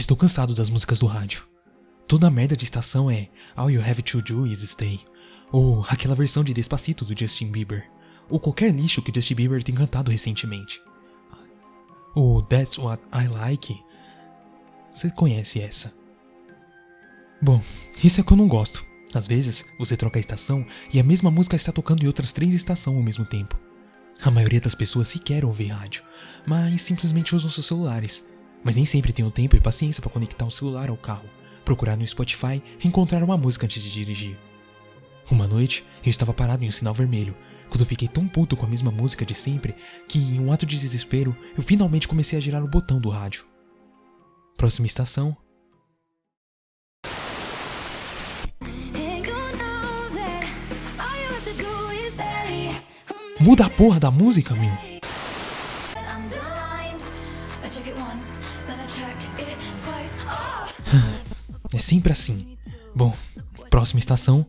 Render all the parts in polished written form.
Estou cansado das músicas do rádio. Toda a merda de estação é All You Have To Do Is Stay, ou aquela versão de Despacito do Justin Bieber, ou qualquer lixo que o Justin Bieber tem cantado recentemente. Ou That's What I Like. Você conhece essa? Bom, isso é que eu não gosto. Às vezes, você troca a estação e a mesma música está tocando em outras 3 estações ao mesmo tempo. A maioria das pessoas sequer ouve rádio, mas simplesmente usam seus celulares. Mas nem sempre tem o tempo e paciência para conectar o celular ao carro, procurar no Spotify e encontrar uma música antes de dirigir. Uma noite, eu estava parado em um sinal vermelho, quando eu fiquei tão puto com a mesma música de sempre que, em um ato de desespero, eu finalmente comecei a girar o botão do rádio. Próxima estação. Muda a porra da música, meu! É sempre assim. Bom, próxima estação.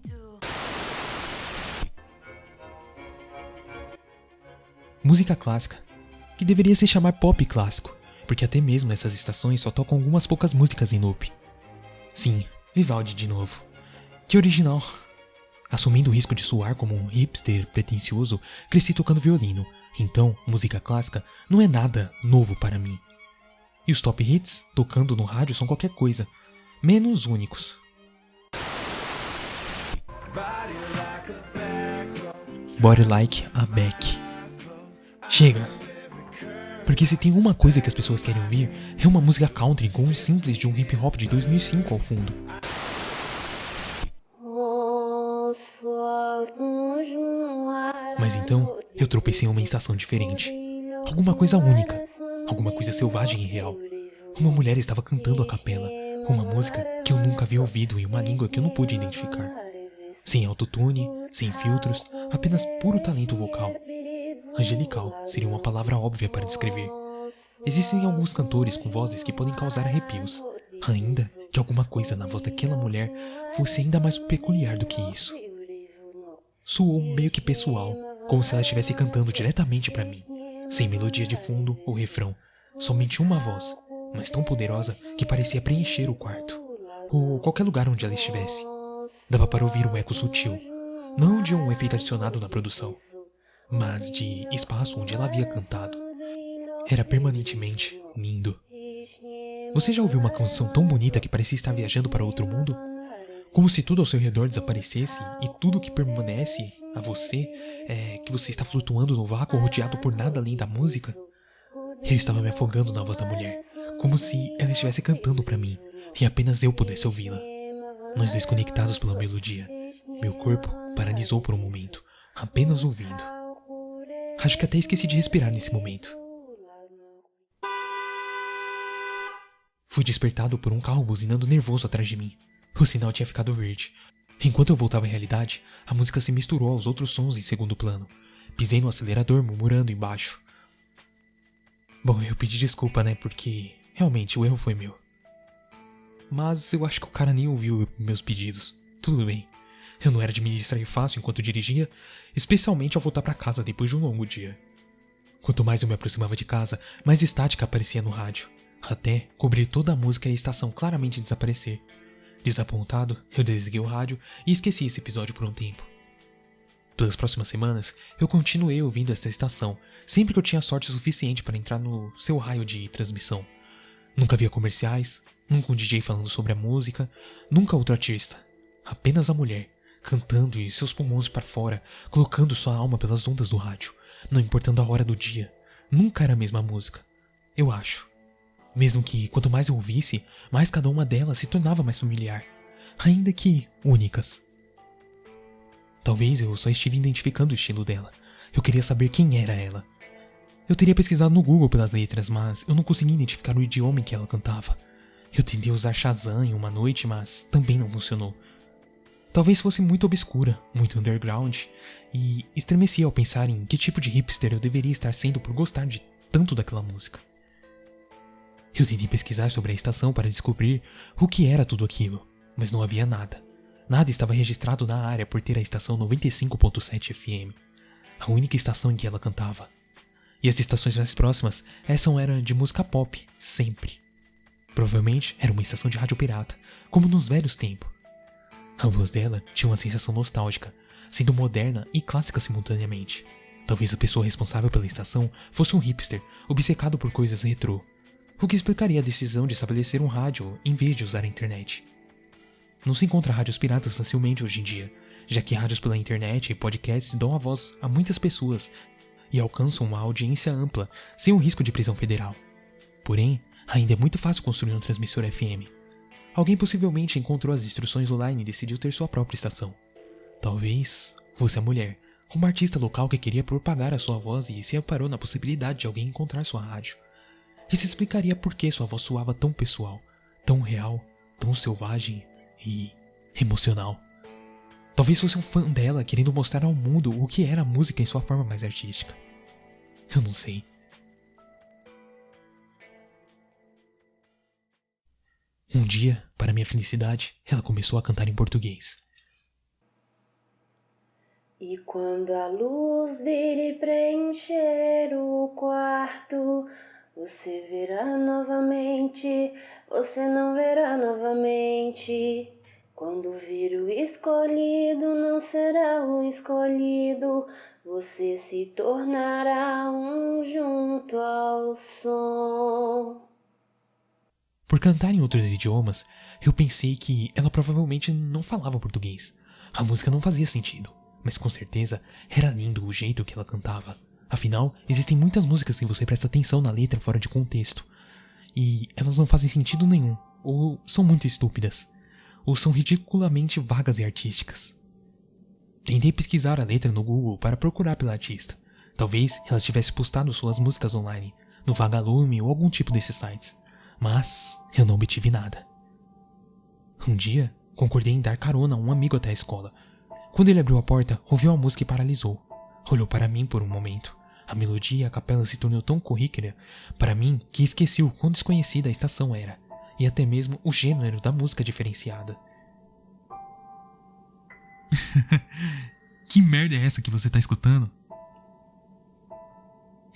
Música clássica, que deveria se chamar pop clássico, porque até mesmo essas estações só tocam algumas poucas músicas em loop. Sim, Vivaldi de novo. Que original. Assumindo o risco de soar como um hipster pretensioso, cresci tocando violino, então música clássica não é nada novo para mim. E os top hits, tocando no rádio, são qualquer coisa, menos únicos. Body Like a Beck. Chega! Porque se tem uma coisa que as pessoas querem ouvir, é uma música country com um simples de um hip hop de 2005 ao fundo. Mas então, eu tropecei em uma estação diferente. Alguma coisa única, alguma coisa selvagem e real. Uma mulher estava cantando a capela, uma música que eu nunca havia ouvido em uma língua que eu não pude identificar. Sem autotune, sem filtros, apenas puro talento vocal. Angelical seria uma palavra óbvia para descrever. Existem alguns cantores com vozes que podem causar arrepios, ainda que alguma coisa na voz daquela mulher fosse ainda mais peculiar do que isso. Soou meio que pessoal, como se ela estivesse cantando diretamente para mim, sem melodia de fundo ou refrão, somente uma voz, mas tão poderosa que parecia preencher o quarto, ou qualquer lugar onde ela estivesse. Dava para ouvir um eco sutil, não de um efeito adicionado na produção, mas de espaço onde ela havia cantado. Era permanentemente lindo. Você já ouviu uma canção tão bonita que parecia estar viajando para outro mundo? Como se tudo ao seu redor desaparecesse e tudo que permanece a você é que você está flutuando no vácuo rodeado por nada além da música? Eu estava me afogando na voz da mulher, como se ela estivesse cantando para mim e apenas eu pudesse ouvi-la. Nós desconectados pela melodia. Meu corpo paralisou por um momento, apenas ouvindo. Acho que até esqueci de respirar nesse momento. Fui despertado por um carro buzinando nervoso atrás de mim. O sinal tinha ficado verde. Enquanto eu voltava à realidade, a música se misturou aos outros sons em segundo plano. Pisei no acelerador, murmurando embaixo. Bom, eu pedi desculpa, né, porque realmente o erro foi meu. Mas eu acho que o cara nem ouviu meus pedidos. Tudo bem. Eu não era de me distrair fácil enquanto dirigia, especialmente ao voltar para casa depois de um longo dia. Quanto mais eu me aproximava de casa, mais estática aparecia no rádio, até cobrir toda a música e a estação claramente desaparecer. Desapontado, eu desliguei o rádio e esqueci esse episódio por um tempo. Pelas próximas semanas, eu continuei ouvindo essa estação, sempre que eu tinha sorte suficiente para entrar no seu raio de transmissão. Nunca havia comerciais, nunca um DJ falando sobre a música, nunca outro artista. Apenas a mulher, cantando e seus pulmões para fora, colocando sua alma pelas ondas do rádio, não importando a hora do dia. Nunca era a mesma música, eu acho. Mesmo que, quanto mais eu ouvisse, mais cada uma delas se tornava mais familiar, ainda que únicas. Talvez eu só estive identificando o estilo dela. Eu queria saber quem era ela. Eu teria pesquisado no Google pelas letras, mas eu não conseguia identificar o idioma em que ela cantava. Eu tentei usar Shazam em uma noite, mas também não funcionou. Talvez fosse muito obscura, muito underground, e estremecia ao pensar em que tipo de hipster eu deveria estar sendo por gostar de tanto daquela música. Eu tentei pesquisar sobre a estação para descobrir o que era tudo aquilo, mas não havia nada. Nada estava registrado na área por ter a estação 95.7 FM, a única estação em que ela cantava. E as estações mais próximas, essa era de música pop, sempre. Provavelmente era uma estação de rádio pirata, como nos velhos tempos. A voz dela tinha uma sensação nostálgica, sendo moderna e clássica simultaneamente. Talvez a pessoa responsável pela estação fosse um hipster, obcecado por coisas retrô, o que explicaria a decisão de estabelecer um rádio em vez de usar a internet. Não se encontra rádios piratas facilmente hoje em dia, já que rádios pela internet e podcasts dão a voz a muitas pessoas e alcançam uma audiência ampla, sem o risco de prisão federal. Porém, ainda é muito fácil construir um transmissor FM. Alguém possivelmente encontrou as instruções online e decidiu ter sua própria estação. Talvez fosse a mulher, uma artista local que queria propagar a sua voz e se amparou na possibilidade de alguém encontrar sua rádio. Isso explicaria por que sua voz soava tão pessoal, tão real, tão selvagem e emocional. Talvez fosse um fã dela querendo mostrar ao mundo o que era a música em sua forma mais artística. Eu não sei. Um dia, para minha felicidade, ela começou a cantar em português. E quando a luz vir e preencher o quarto, você verá novamente, você não verá novamente. Quando vir o escolhido, não será o escolhido, você se tornará um junto ao som. Por cantar em outros idiomas, eu pensei que ela provavelmente não falava português. A música não fazia sentido, mas com certeza era lindo o jeito que ela cantava. Afinal, existem muitas músicas que você presta atenção na letra fora de contexto, e elas não fazem sentido nenhum, ou são muito estúpidas, ou são ridiculamente vagas e artísticas. Tentei pesquisar a letra no Google para procurar pela artista. Talvez ela tivesse postado suas músicas online, no Vagalume ou algum tipo desses sites. Mas eu não obtive nada. Um dia, concordei em dar carona a um amigo até a escola. Quando ele abriu a porta, ouviu a música e paralisou. Olhou para mim por um momento. A melodia e a capela se tornou tão corriqueira para mim que esqueci o quão desconhecida a estação era, e até mesmo o gênero da música diferenciada. Que merda é essa que você tá escutando?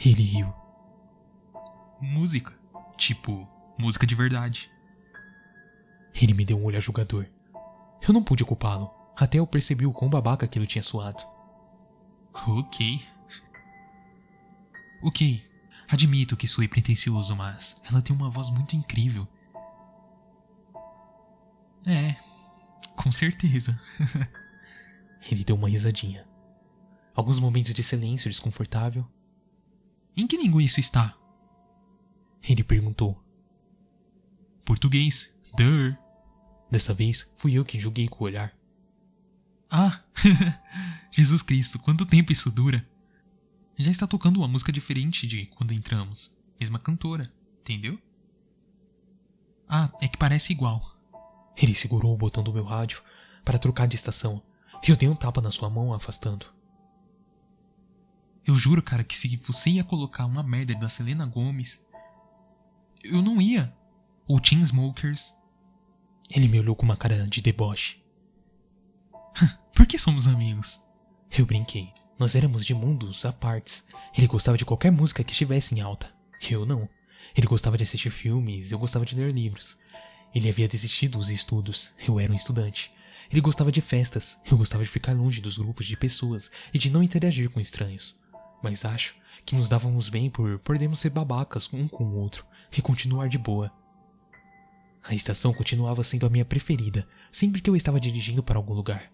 Ele riu. Música? Tipo, música de verdade. Ele me deu um olhar julgador. Eu não pude culpá-lo, até eu percebi o quão babaca aquilo tinha soado. Ok, admito que soei pretensioso, mas ela tem uma voz muito incrível. É, com certeza. Ele deu uma risadinha. Alguns momentos de silêncio desconfortável. Em que língua isso está? Ele perguntou. Português, duh. Dessa vez, fui eu quem julguei com o olhar. Ah, Jesus Cristo, quanto tempo isso dura? Já está tocando uma música diferente de quando entramos. Mesma cantora, entendeu? Ah, é que parece igual. Ele segurou o botão do meu rádio para trocar de estação e eu dei um tapa na sua mão, afastando. Eu juro, cara, que se você ia colocar uma merda da Selena Gomez, eu não ia. Ou Chainsmokers. Ele me olhou com uma cara de deboche. Por que somos amigos? Eu brinquei. Nós éramos de mundos à partes. Ele gostava de qualquer música que estivesse em alta. Eu não. Ele gostava de assistir filmes, eu gostava de ler livros. Ele havia desistido dos estudos, eu era um estudante. Ele gostava de festas, eu gostava de ficar longe dos grupos de pessoas e de não interagir com estranhos. Mas acho que nos dávamos bem por podermos ser babacas um com o outro e continuar de boa. A estação continuava sendo a minha preferida sempre que eu estava dirigindo para algum lugar.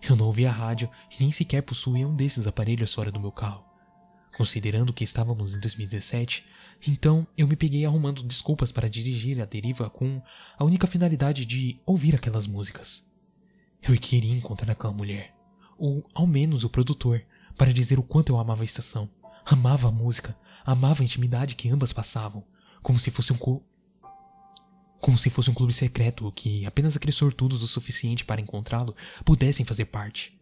Eu não ouvia a rádio e nem sequer possuía um desses aparelhos fora do meu carro. Considerando que estávamos em 2017, então eu me peguei arrumando desculpas para dirigir a deriva com a única finalidade de ouvir aquelas músicas. Eu queria encontrar aquela mulher, ou ao menos o produtor, para dizer o quanto eu amava a estação. Amava a música, amava a intimidade que ambas passavam, como se fosse um clube secreto que apenas aqueles sortudos o suficiente para encontrá-lo pudessem fazer parte.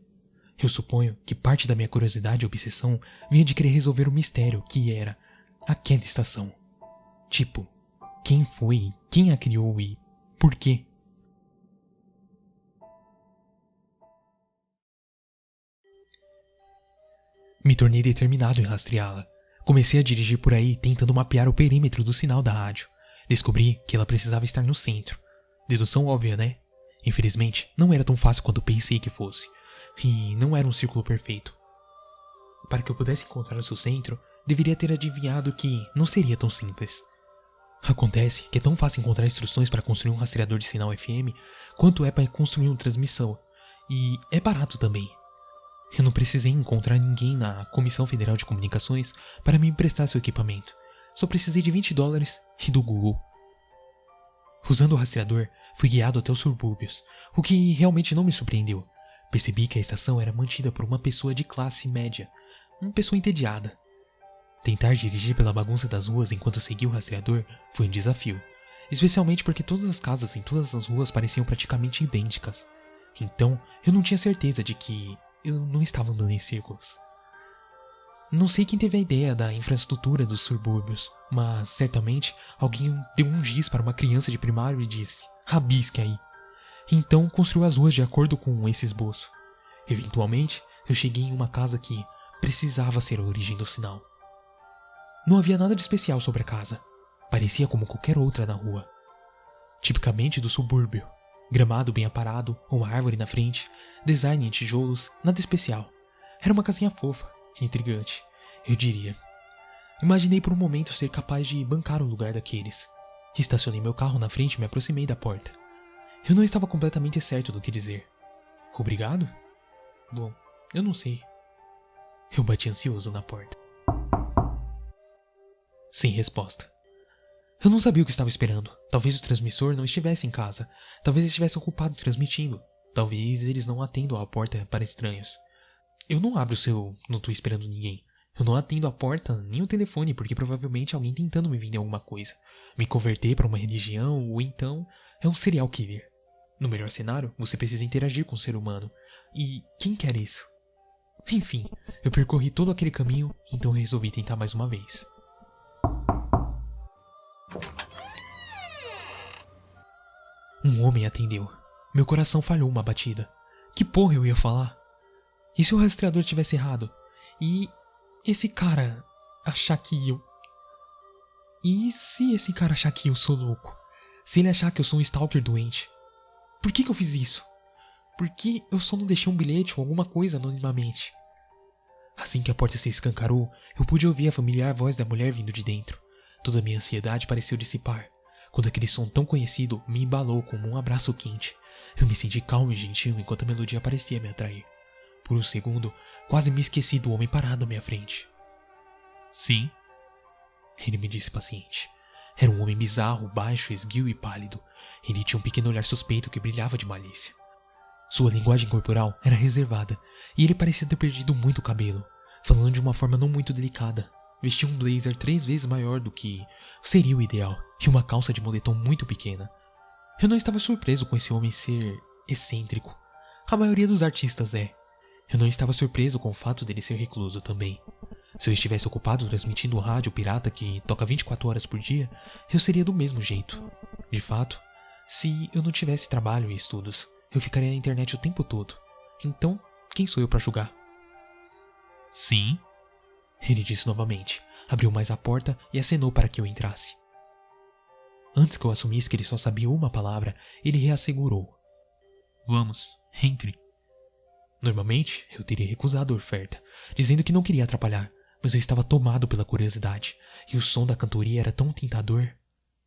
Eu suponho que parte da minha curiosidade e obsessão vinha de querer resolver o mistério que era aquela estação. Tipo, quem foi, quem a criou e por quê? Me tornei determinado em rastreá-la. Comecei a dirigir por aí tentando mapear o perímetro do sinal da rádio. Descobri que ela precisava estar no centro. Dedução óbvia, né? Infelizmente, não era tão fácil quanto pensei que fosse. E não era um círculo perfeito. Para que eu pudesse encontrar o seu centro, deveria ter adivinhado que não seria tão simples. Acontece que é tão fácil encontrar instruções para construir um rastreador de sinal FM quanto é para construir uma transmissão. E é barato também. Eu não precisei encontrar ninguém na Comissão Federal de Comunicações para me emprestar seu equipamento. Só precisei de $20 e do Google. Usando o rastreador, fui guiado até os subúrbios, o que realmente não me surpreendeu. Percebi que a estação era mantida por uma pessoa de classe média, uma pessoa entediada. Tentar dirigir pela bagunça das ruas enquanto seguia o rastreador foi um desafio, especialmente porque todas as casas em todas as ruas pareciam praticamente idênticas. Então, eu não tinha certeza de que eu não estava andando em círculos. Não sei quem teve a ideia da infraestrutura dos subúrbios, mas certamente alguém deu um giz para uma criança de primário e disse: rabisque aí. Então construiu as ruas de acordo com esse esboço. Eventualmente, eu cheguei em uma casa que precisava ser a origem do sinal. Não havia nada de especial sobre a casa. Parecia como qualquer outra na rua. Tipicamente do subúrbio. Gramado bem aparado, uma árvore na frente, design em tijolos, nada especial. Era uma casinha fofa, intrigante, eu diria. Imaginei por um momento ser capaz de bancar o lugar daqueles. Estacionei meu carro na frente e me aproximei da porta. Eu não estava completamente certo do que dizer. Obrigado? Bom, eu não sei. Eu bati ansioso na porta. Sem resposta. Eu não sabia o que estava esperando. Talvez o transmissor não estivesse em casa. Talvez estivesse ocupado transmitindo. Talvez eles não atendam a porta para estranhos. Eu não abro se eu não estou esperando ninguém. Eu não atendo a porta nem o telefone porque provavelmente alguém tentando me vender alguma coisa. Me converter para uma religião ou então é um serial killer. No melhor cenário, você precisa interagir com o ser humano. E quem quer isso? Enfim, eu percorri todo aquele caminho, então eu resolvi tentar mais uma vez. Um homem atendeu. Meu coração falhou uma batida. Que porra eu ia falar? E se o rastreador tivesse errado? E esse cara achar que eu... E se esse cara achar que eu sou louco? Se ele achar que eu sou um stalker doente? Por que eu fiz isso? Por que eu só não deixei um bilhete ou alguma coisa anonimamente? Assim que a porta se escancarou, eu pude ouvir a familiar voz da mulher vindo de dentro. Toda a minha ansiedade pareceu dissipar, quando aquele som tão conhecido me embalou como um abraço quente. Eu me senti calmo e gentil enquanto a melodia parecia me atrair. Por um segundo, quase me esqueci do homem parado à minha frente. Sim? Ele me disse paciente. Era um homem bizarro, baixo, esguio e pálido. Ele tinha um pequeno olhar suspeito que brilhava de malícia. Sua linguagem corporal era reservada, e ele parecia ter perdido muito cabelo, falando de uma forma não muito delicada. Vestia um blazer 3 vezes maior do que seria o ideal, e uma calça de moletom muito pequena. Eu não estava surpreso com esse homem ser excêntrico. A maioria dos artistas é. Eu não estava surpreso com o fato dele ser recluso também. Se eu estivesse ocupado transmitindo um rádio pirata que toca 24 horas por dia, eu seria do mesmo jeito. De fato, se eu não tivesse trabalho e estudos, eu ficaria na internet o tempo todo. Então, quem sou eu para julgar? Sim? Ele disse novamente, abriu mais a porta e acenou para que eu entrasse. Antes que eu assumisse que ele só sabia uma palavra, ele reassegurou. Vamos, entre. Normalmente, eu teria recusado a oferta, dizendo que não queria atrapalhar, mas eu estava tomado pela curiosidade, e o som da cantoria era tão tentador.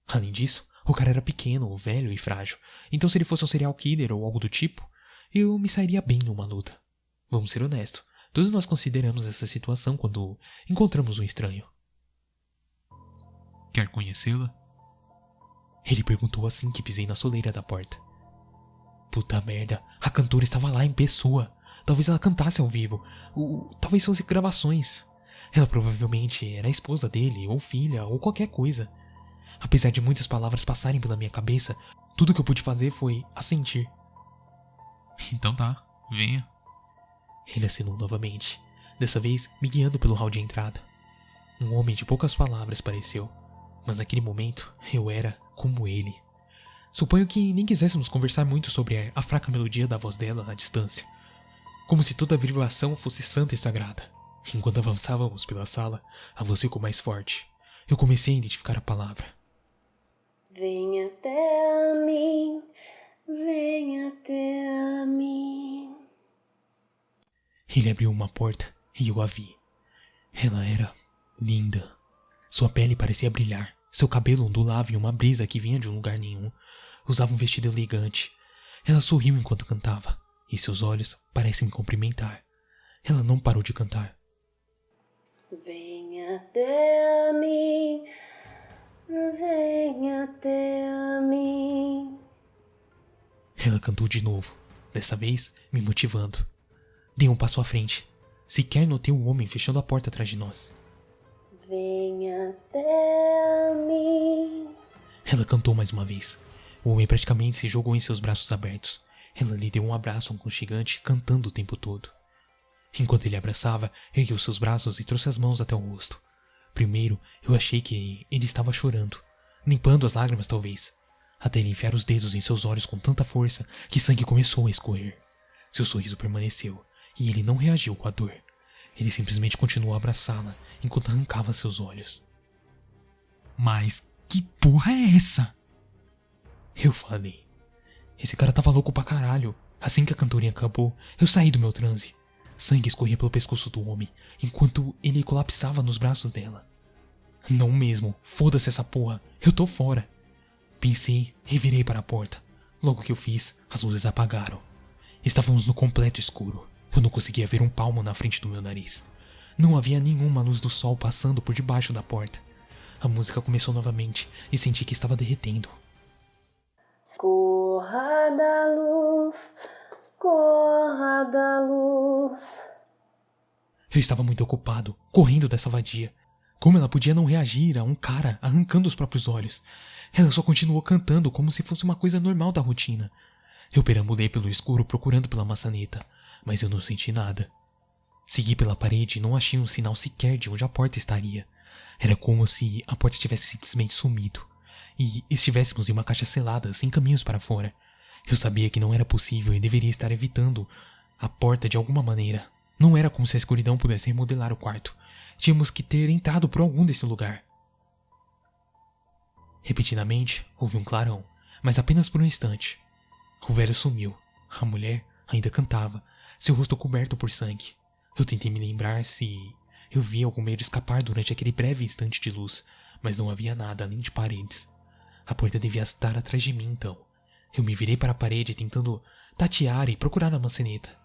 Além disso, o cara era pequeno, velho e frágil, então se ele fosse um serial killer ou algo do tipo, eu me sairia bem numa luta. Vamos ser honestos, todos nós consideramos essa situação quando encontramos um estranho. Quer conhecê-la? Ele perguntou assim que pisei na soleira da porta. Puta merda, a cantora estava lá em pessoa. Talvez ela cantasse ao vivo, ou talvez fosse gravações. Ela provavelmente era a esposa dele, ou filha, ou qualquer coisa. Apesar de muitas palavras passarem pela minha cabeça, tudo que eu pude fazer foi assentir. Então tá, venha. Ele assinou novamente, dessa vez me guiando pelo hall de entrada. Um homem de poucas palavras pareceu, mas naquele momento eu era como ele. Suponho que nem quiséssemos conversar muito sobre a fraca melodia da voz dela à distância. Como se toda vibração fosse santa e sagrada. Enquanto avançávamos pela sala, a voz ficou mais forte. Eu comecei a identificar a palavra. Vem até a mim, vem até a mim. Ele abriu uma porta e eu a vi. Ela era linda. Sua pele parecia brilhar. Seu cabelo ondulava em uma brisa que vinha de um lugar nenhum. Usava um vestido elegante. Ela sorriu enquanto cantava, e seus olhos parecem me cumprimentar. Ela não parou de cantar. Vem até a mim, vem até a mim. Ela cantou de novo, dessa vez me motivando. Dei um passo à frente. Sequer notei o homem fechando a porta atrás de nós. Vem até a mim. Ela cantou mais uma vez. O homem praticamente se jogou em seus braços abertos. Ela lhe deu um abraço aconchegante, cantando o tempo todo. Enquanto ele a abraçava, ergueu seus braços e trouxe as mãos até o rosto. Primeiro, eu achei que ele estava chorando, limpando as lágrimas talvez, até ele enfiar os dedos em seus olhos com tanta força que sangue começou a escorrer. Seu sorriso permaneceu, e ele não reagiu com a dor. Ele simplesmente continuou a abraçá-la enquanto arrancava seus olhos. Mas que porra é essa? Eu falei. Esse cara tava louco pra caralho. Assim que a cantorinha acabou, eu saí do meu transe. Sangue escorria pelo pescoço do homem, enquanto ele colapsava nos braços dela. Não mesmo, foda-se essa porra, eu tô fora. Pensei e virei para a porta. Logo que eu fiz, as luzes apagaram. Estávamos no completo escuro. Eu não conseguia ver um palmo na frente do meu nariz. Não havia nenhuma luz do sol passando por debaixo da porta. A música começou novamente e senti que estava derretendo. Corra da luz, corra da luz. Eu estava muito ocupado, correndo dessa vadia. Como ela podia não reagir a um cara arrancando os próprios olhos? Ela só continuou cantando como se fosse uma coisa normal da rotina. Eu perambulei pelo escuro procurando pela maçaneta, mas eu não senti nada. Segui pela parede e não achei um sinal sequer de onde a porta estaria. Era como se a porta tivesse simplesmente sumido e estivéssemos em uma caixa selada, sem caminhos para fora. Eu sabia que não era possível e deveria estar evitando a porta de alguma maneira. Não era como se a escuridão pudesse remodelar o quarto. Tínhamos que ter entrado por algum desse lugar. Repentinamente, houve um clarão, mas apenas por um instante. O velho sumiu. A mulher ainda cantava, seu rosto coberto por sangue. Eu tentei me lembrar se eu vi algum meio de escapar durante aquele breve instante de luz, mas não havia nada além de paredes. A porta devia estar atrás de mim, então. Eu me virei para a parede tentando tatear e procurar a maçaneta,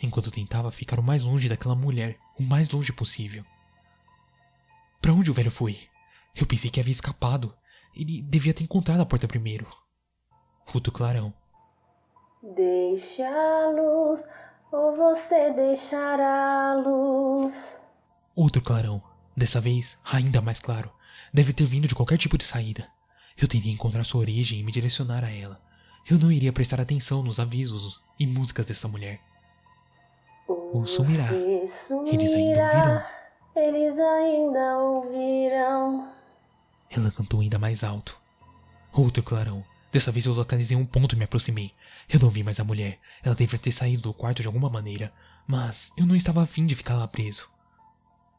enquanto tentava ficar o mais longe daquela mulher, o mais longe possível. Para onde o velho foi? Eu pensei que havia escapado. Ele devia ter encontrado a porta primeiro. Outro clarão. Deixa a luz, ou você deixará a luz. Outro clarão. Dessa vez, ainda mais claro. Deve ter vindo de qualquer tipo de saída. Eu tentei encontrar sua origem e me direcionar a ela. Eu não iria prestar atenção nos avisos e músicas dessa mulher. Ou sumirá. Eles ainda ouvirão. Eles ainda ouvirão. Ela cantou ainda mais alto. Outro clarão. Dessa vez eu localizei um ponto e me aproximei. Eu não vi mais a mulher. Ela deve ter saído do quarto de alguma maneira, mas eu não estava afim de ficar lá preso.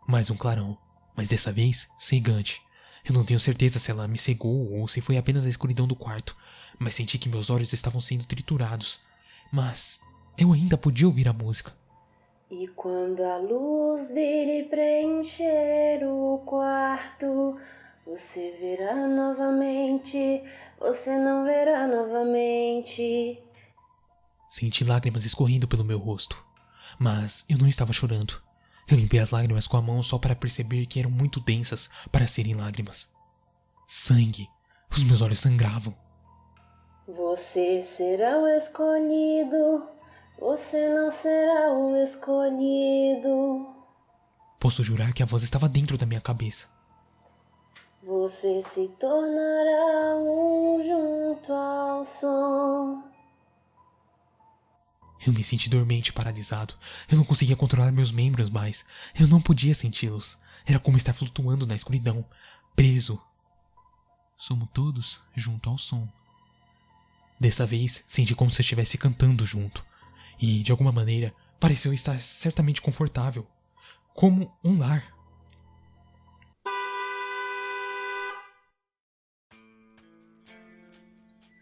Mais um clarão, mas dessa vez cegante. Eu não tenho certeza se ela me cegou ou se foi apenas a escuridão do quarto, mas senti que meus olhos estavam sendo triturados. Mas eu ainda podia ouvir a música. E quando a luz vir e preencher o quarto, você verá novamente, você não verá novamente. Senti lágrimas escorrendo pelo meu rosto, mas eu não estava chorando. Eu limpei as lágrimas com a mão só para perceber que eram muito densas para serem lágrimas. Sangue. Os meus olhos sangravam. Você será o escolhido, você não será o escolhido. Posso jurar que a voz estava dentro da minha cabeça. Você se tornará um junto ao som. Eu me senti dormente e paralisado. Eu não conseguia controlar meus membros mais. Eu não podia senti-los. Era como estar flutuando na escuridão, preso. Somos todos junto ao som. Dessa vez, senti como se eu estivesse cantando junto. E, de alguma maneira, pareceu estar certamente confortável. Como um lar.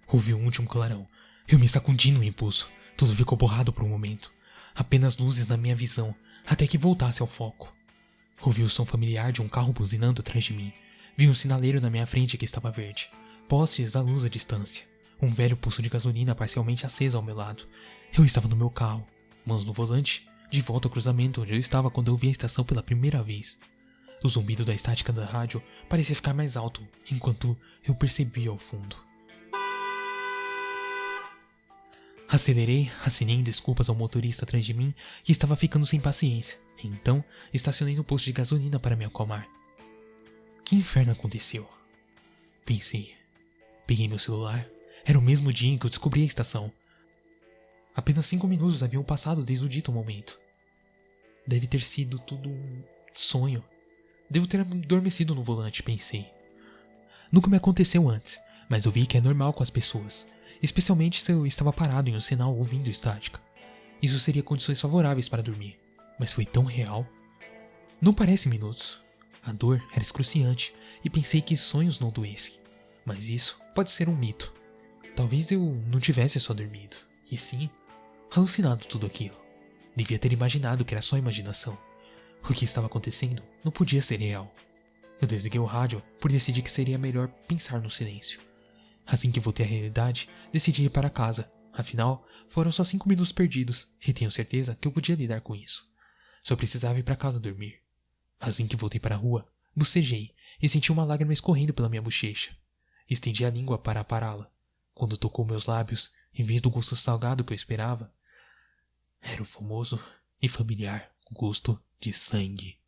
Ouvi um último clarão. Eu me sacudi no impulso. Tudo ficou borrado por um momento. Apenas luzes na minha visão, até que voltasse ao foco. Ouvi o som familiar de um carro buzinando atrás de mim. Vi um sinaleiro na minha frente que estava verde. Postes à luz à distância. Um velho poço de gasolina parcialmente aceso ao meu lado. Eu estava no meu carro, mãos no volante, de volta ao cruzamento onde eu estava quando eu vi a estação pela primeira vez. O zumbido da estática da rádio parecia ficar mais alto, enquanto eu percebia ao fundo. Acelerei, assinei desculpas ao motorista atrás de mim, que estava ficando sem paciência. Então, estacionei no posto de gasolina para me acalmar. Que inferno aconteceu? Pensei. Peguei meu celular. Era o mesmo dia em que eu descobri a estação. Apenas 5 minutos haviam passado desde o dito momento. Deve ter sido tudo um sonho. Devo ter adormecido no volante, pensei. Nunca me aconteceu antes, mas eu vi que é normal com as pessoas. Especialmente se eu estava parado em um sinal ouvindo estática. Isso seria condições favoráveis para dormir. Mas foi tão real. Não parece minutos. A dor era excruciante e pensei que sonhos não doessem. Mas isso pode ser um mito. Talvez eu não tivesse só dormido, e sim alucinado tudo aquilo. Devia ter imaginado que era só imaginação. O que estava acontecendo não podia ser real. Eu desliguei o rádio por decidir que seria melhor pensar no silêncio. Assim que voltei à realidade, decidi ir para casa. Afinal, foram só 5 minutos perdidos, e tenho certeza que eu podia lidar com isso. Só precisava ir para casa dormir. Assim que voltei para a rua, bocejei e senti uma lágrima escorrendo pela minha bochecha. Estendi a língua para apará-la. Quando tocou meus lábios, em vez do gosto salgado que eu esperava, era o famoso e familiar gosto de sangue.